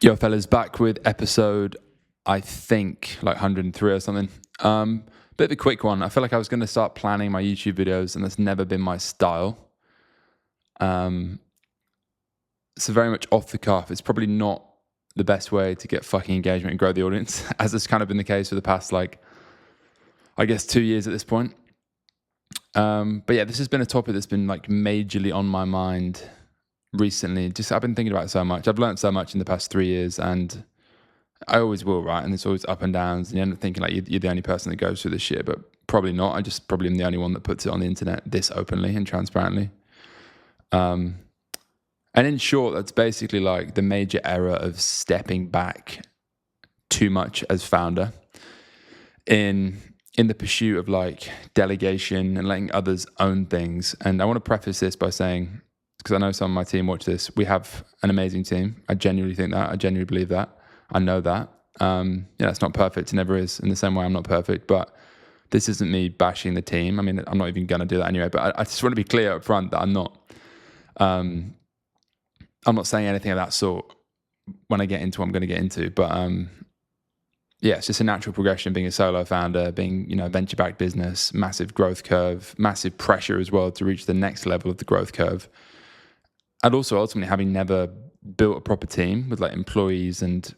Yo, fellas, back with episode, I think, like 103 or something. Bit of a quick one. I feel like I was going to start planning my YouTube videos, and that's never been my style. So very much off the cuff. It's probably not the best way to get fucking engagement and grow the audience, as has kind of been the case for the past, like, I guess 2 years at this point. But yeah, this has been a topic that's been like majorly on my mind recently. Just I've been thinking about it so much. I've learned so much in the past 3 years, and I always will, right? And it's always up and downs, and you end up thinking like you're the only person that goes through this shit, but probably not. I just probably am the only one that puts it on the internet this openly and transparently. And in short, that's basically like the major error of stepping back too much as founder in the pursuit of like delegation and letting others own things. And I want to preface this by saying, because I know some of my team watch this, we have an amazing team. I genuinely think that. I genuinely believe that. I know that. It's not perfect. It never is. In the same way, I'm not perfect. But this isn't me bashing the team. I mean, I'm not even going to do that anyway. But I just want to be clear up front that I'm not saying anything of that sort when I get into what I'm going to get into. But it's just a natural progression being a solo founder, being, venture-backed business, massive growth curve, massive pressure as well to reach the next level of the growth curve. And also ultimately having never built a proper team with like employees and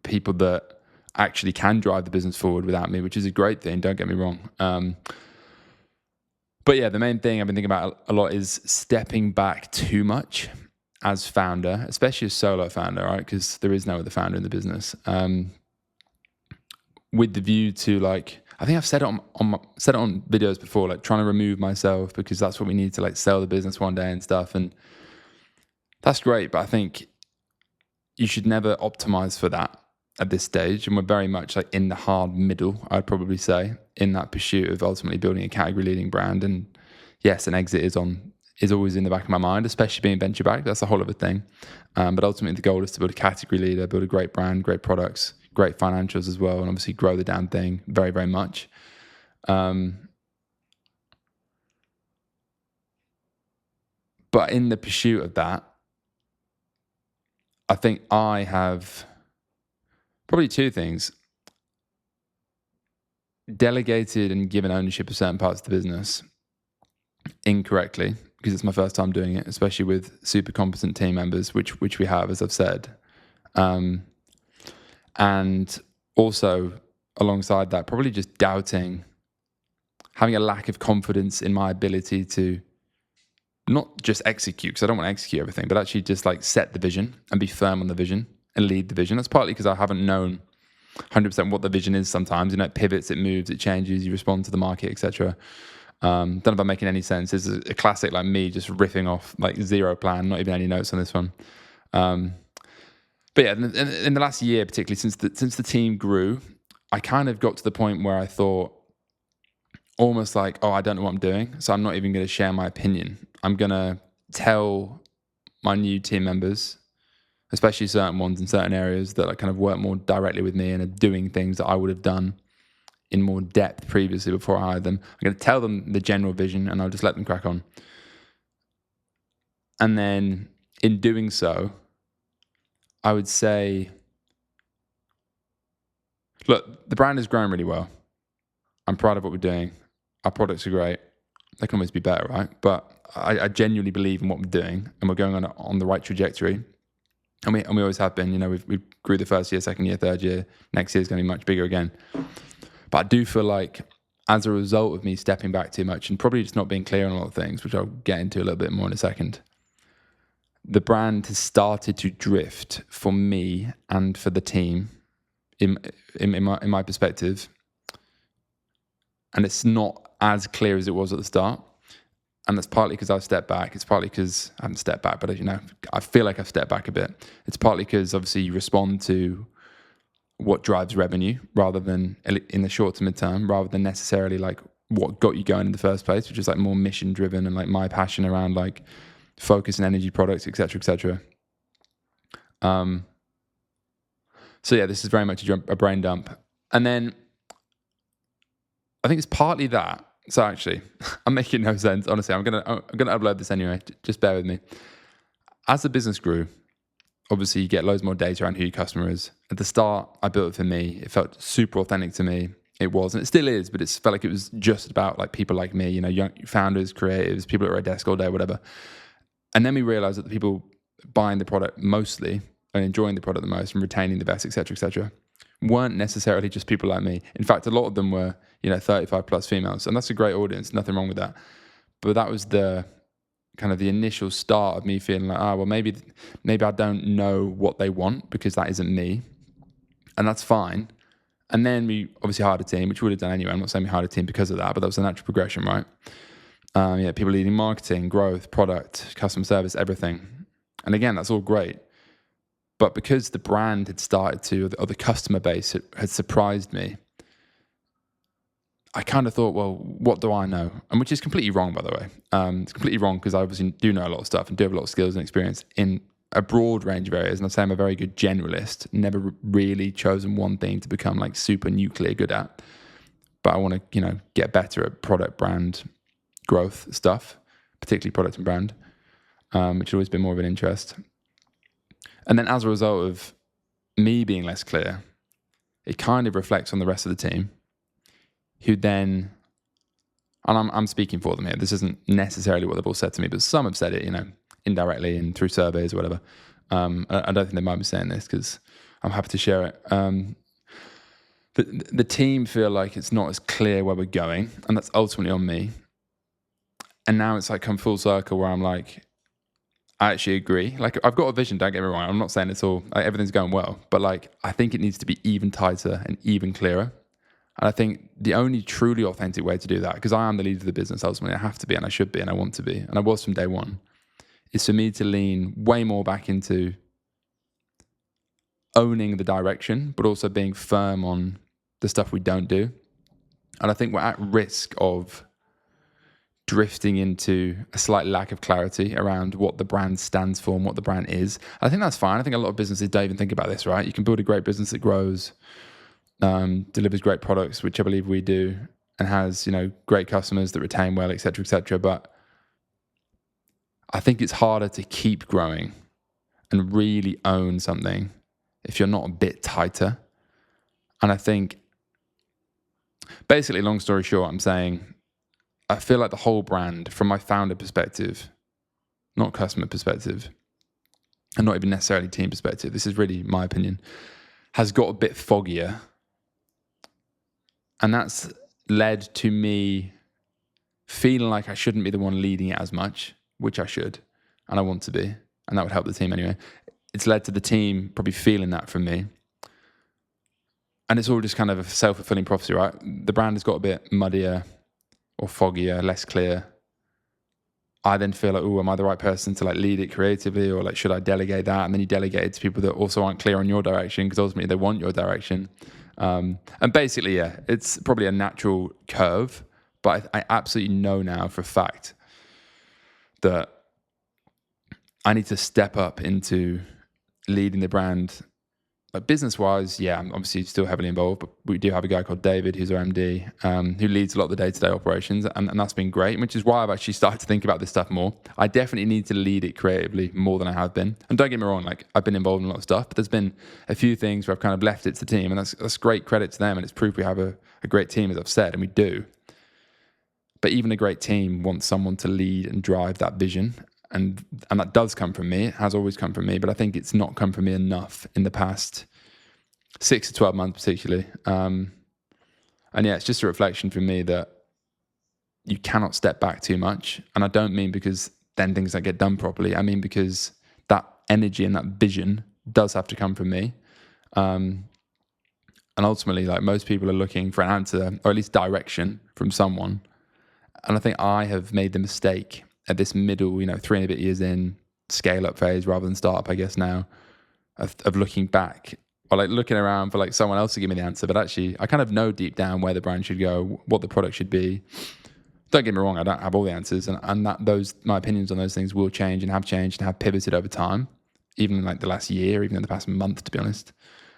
people that actually can drive the business forward without me, which is a great thing, don't get me wrong. But yeah, the main thing I've been thinking about a lot is stepping back too much as founder, especially as solo founder, right? Because there is no other founder in the business. With the view to like, I think I've said it on videos before, like trying to remove myself because that's what we need to like sell the business one day and stuff. And that's great, but I think you should never optimize for that at this stage. And we're very much like in the hard middle, I'd probably say, in that pursuit of ultimately building a category leading brand. And yes, an exit is always in the back of my mind, especially being venture backed. That's a whole other thing. But ultimately the goal is to build a category leader, build a great brand, great products, great financials as well, and obviously grow the damn thing very, very much. But in the pursuit of that, I think I have probably two things. Delegated and given ownership of certain parts of the business incorrectly, because it's my first time doing it, especially with super competent team members, which we have, as I've said. And also alongside that, probably just doubting, having a lack of confidence in my ability to not just execute, because I don't want to execute everything, but actually just like set the vision and be firm on the vision and lead the vision. That's partly because I haven't known 100% what the vision is sometimes. It pivots, it moves, it changes, you respond to the market, etc. Don't know if I'm making any sense. This is a classic like me just riffing off like zero plan, not even any notes on this one. But yeah, in the last year, particularly since the team grew, I kind of got to the point where I thought almost like, oh, I don't know what I'm doing, so I'm not even going to share my opinion. I'm going to tell my new team members, especially certain ones in certain areas that like kind of work more directly with me and are doing things that I would have done in more depth previously before I hired them. I'm going to tell them the general vision and I'll just let them crack on. And then in doing so, I would say, look, the brand is growing really well. I'm proud of what we're doing. Our products are great. They can always be better, right? But I genuinely believe in what we're doing and we're going on the right trajectory. And we always have been. We grew the first year, second year, third year. Next year is going to be much bigger again. But I do feel like as a result of me stepping back too much and probably just not being clear on a lot of things, which I'll get into a little bit more in a second, the brand has started to drift for me and for the team in my perspective. And it's not as clear as it was at the start. And that's partly because I've stepped back. It's partly because I haven't stepped back, but I feel like I've stepped back a bit. It's partly because obviously you respond to what drives revenue rather than in the short to mid-term, rather than necessarily like what got you going in the first place, which is like more mission driven and like my passion around like focus and energy products, et cetera, et cetera. So yeah, this is very much a brain dump. And then I think it's partly that. So actually, I'm making no sense. Honestly, I'm gonna upload this anyway. Just bear with me. As the business grew, Obviously, you get loads more data around who your customer is. At the start, I built it for me. It felt super authentic to me. It was, and it still is, but it felt like it was just about like people like me, young founders, creatives, people that are at a desk all day, whatever. And then we realized that the people buying the product mostly and enjoying the product the most and retaining the best, et cetera, weren't necessarily just people like me. In fact, a lot of them were, 35 plus females, and that's a great audience. Nothing wrong with that. But that was the kind of the initial start of me feeling like, well, maybe I don't know what they want because that isn't me, and that's fine. And then we obviously hired a team, which we would have done anyway. I'm not saying we hired a team because of that, but that was a natural progression, right? People leading marketing, growth, product, customer service, everything. And again, that's all great. But because the brand had started to, or the customer base had surprised me, I kind of thought, well, what do I know? And which is completely wrong, by the way. It's completely wrong because I obviously do know a lot of stuff and do have a lot of skills and experience in a broad range of areas. And I'd say I'm a very good generalist, never really chosen one thing to become like super nuclear good at. But I want to, get better at product, brand, growth stuff, particularly product and brand, which has always been more of an interest. And then as a result of me being less clear, it kind of reflects on the rest of the team, who then, and I'm speaking for them here, this isn't necessarily what they've all said to me, but some have said it, indirectly and through surveys or whatever. I don't think they might be saying this because I'm happy to share it. The team feel like it's not as clear where we're going, and that's ultimately on me. And now it's like come full circle where I'm like, I actually agree. Like, I've got a vision, don't get me wrong. I'm not saying it's all, like, everything's going well, but like, I think it needs to be even tighter and even clearer. And I think the only truly authentic way to do that, because I am the leader of the business ultimately, I have to be, and I should be, and I want to be, and I was from day one, is for me to lean way more back into owning the direction, but also being firm on the stuff we don't do. And I think we're at risk of drifting into a slight lack of clarity around what the brand stands for and what the brand is. I think that's fine. I think a lot of businesses don't even think about this, right? You can build a great business that grows, delivers great products, which I believe we do, and has, great customers that retain well, et cetera, but I think it's harder to keep growing and really own something if you're not a bit tighter. And I think, basically, long story short, I'm saying I feel like the whole brand, from my founder perspective, not customer perspective, and not even necessarily team perspective, this is really my opinion, has got a bit foggier. And that's led to me feeling like I shouldn't be the one leading it as much, which I should, and I want to be, and that would help the team anyway. It's led to the team probably feeling that from me. And it's all just kind of a self-fulfilling prophecy, right? The brand has got a bit muddier or foggier, less clear. I then feel like, am I the right person to like lead it creatively, or like should I delegate that? And then you delegate it to people that also aren't clear on your direction because ultimately they want your direction. And basically, yeah, it's probably a natural curve, but I absolutely know now for a fact that I need to step up into leading the brand. Like business-wise, yeah, I'm obviously still heavily involved, but we do have a guy called David, who's our MD, who leads a lot of the day-to-day operations, and that's been great, which is why I've actually started to think about this stuff more. I definitely need to lead it creatively more than I have been. And don't get me wrong, like I've been involved in a lot of stuff, but there's been a few things where I've kind of left it to the team, and that's great credit to them, and it's proof we have a great team, as I've said, and we do. But even a great team wants someone to lead and drive that vision. And that does come from me. It has always come from me, but I think it's not come from me enough in the past 6 to 12 months particularly. And yeah, it's just a reflection for me that you cannot step back too much. And I don't mean because then things don't get done properly. I mean because that energy and that vision does have to come from me. And ultimately, like most people are looking for an answer, or at least direction from someone. And I think I have made the mistake at this middle, 3 and a bit years in, scale up phase rather than startup, I guess now, of looking back, or like looking around for like someone else to give me the answer. But actually, I kind of know deep down where the brand should go, what the product should be. Don't get me wrong, I don't have all the answers, and that my opinions on those things will change and have changed and have pivoted over time, even in like the last year, even in the past month, to be honest.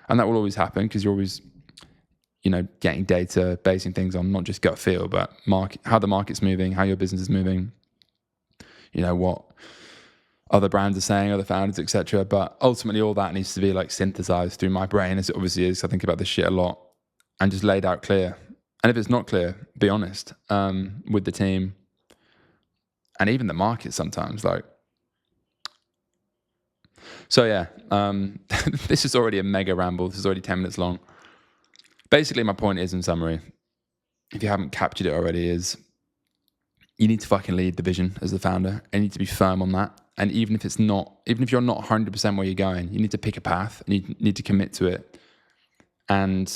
And that will always happen because you're always, getting data, basing things on not just gut feel, but how the market's moving, how your business is moving. What other brands are saying, other founders, etc. But ultimately, all that needs to be like synthesized through my brain, as it obviously is. I think about this shit a lot, and just laid out clear. And if it's not clear, be honest with the team and even the market sometimes. Like, so yeah, this is already a mega ramble. This is already 10 minutes long. Basically, my point is, in summary, if you haven't captured it already, is you need to fucking lead the vision as the founder. And you need to be firm on that. And even if you're not 100% where you're going, you need to pick a path and you need to commit to it. And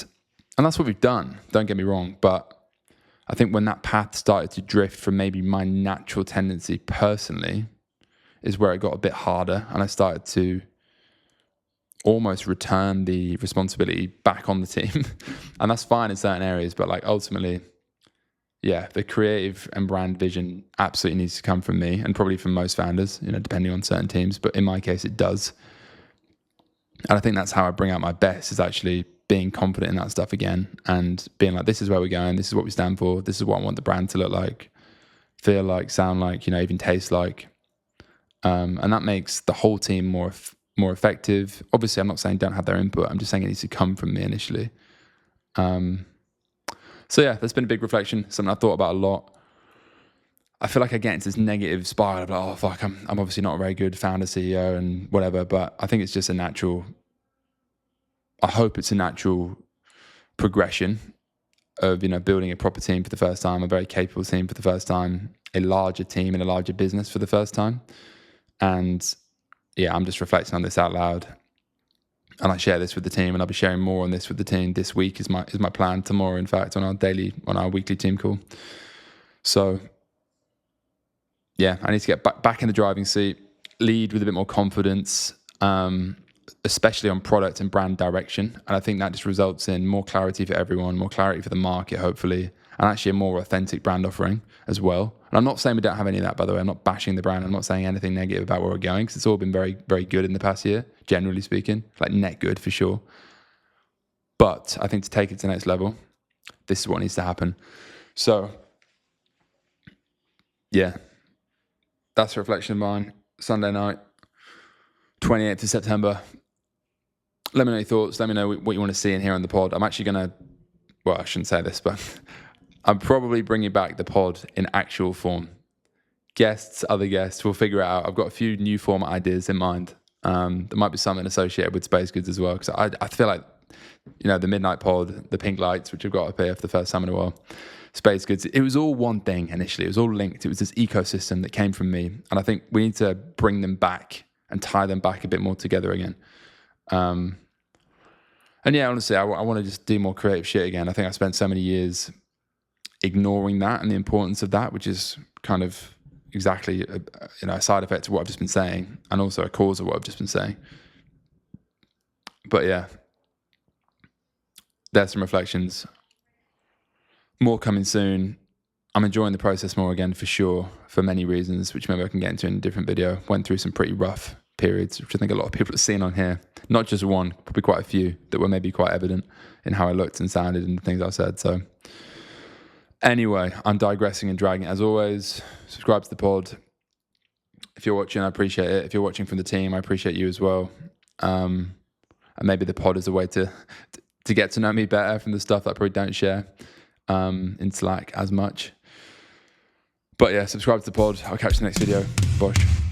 that's what we've done. Don't get me wrong, but I think when that path started to drift from maybe my natural tendency personally is where it got a bit harder, and I started to almost return the responsibility back on the team. And that's fine in certain areas, but like ultimately, yeah, the creative and brand vision absolutely needs to come from me, and probably from most founders, depending on certain teams, but in my case it does. And I think that's how I bring out my best, is actually being confident in that stuff again and being like, this is where we're going, this is what we stand for, this is what I want the brand to look like, feel like, sound like, even taste like. And that makes the whole team more effective. Obviously, I'm not saying don't have their input. I'm just saying it needs to come from me initially. So yeah, that's been a big reflection, something I've thought about a lot. I feel like I get into this negative spiral of like, oh fuck, I'm obviously not a very good founder, CEO and whatever, but I think it's just I hope it's a natural progression of, building a proper team for the first time, a very capable team for the first time, a larger team in a larger business for the first time. And yeah, I'm just reflecting on this out loud. And I share this with the team, and I'll be sharing more on this with the team this week is my plan. Tomorrow, in fact, on our weekly team call. So yeah, I need to get back in the driving seat, lead with a bit more confidence, especially on product and brand direction. And I think that just results in more clarity for everyone, more clarity for the market, hopefully, and actually a more authentic brand offering as well. And I'm not saying we don't have any of that, by the way. I'm not bashing the brand. I'm not saying anything negative about where we're going, because it's all been very, very good in the past year, generally speaking, like net good for sure. But I think to take it to the next level, this is what needs to happen. So yeah, that's a reflection of mine. Sunday night, 28th of September. Let me know your thoughts. Let me know what you want to see and hear on the pod. I'm actually going to, well, I shouldn't say this, but I'm probably bringing back the pod in actual form. Guests, other guests, we'll figure it out. I've got a few new format ideas in mind. There might be something associated with Spacegoods as well, because I feel like, the midnight pod, the pink lights, which I've got up here for the first time in a while, Spacegoods, it was all one thing initially. It was all linked. It was this ecosystem that came from me. And I think we need to bring them back and tie them back a bit more together again. And yeah, honestly, I want to just do more creative shit again. I think I spent so many years ignoring that and the importance of that, which is kind of exactly a side effect of what I've just been saying, and also a cause of what I've just been saying. But yeah, there's some reflections. More coming soon. I'm enjoying the process more again, for sure, for many reasons, which maybe I can get into in a different video. Went through some pretty rough periods, which I think a lot of people have seen on here. Not just one, probably quite a few that were maybe quite evident in how I looked and sounded and the things I said. So anyway, I'm digressing and dragging as always. Subscribe to the pod. If you're watching, I appreciate it. If you're watching from the team, I appreciate you as well. And maybe the pod is a way to get to know me better from the stuff that I probably don't share in Slack as much. But yeah, subscribe to the pod. I'll catch you in the next video. Bosh.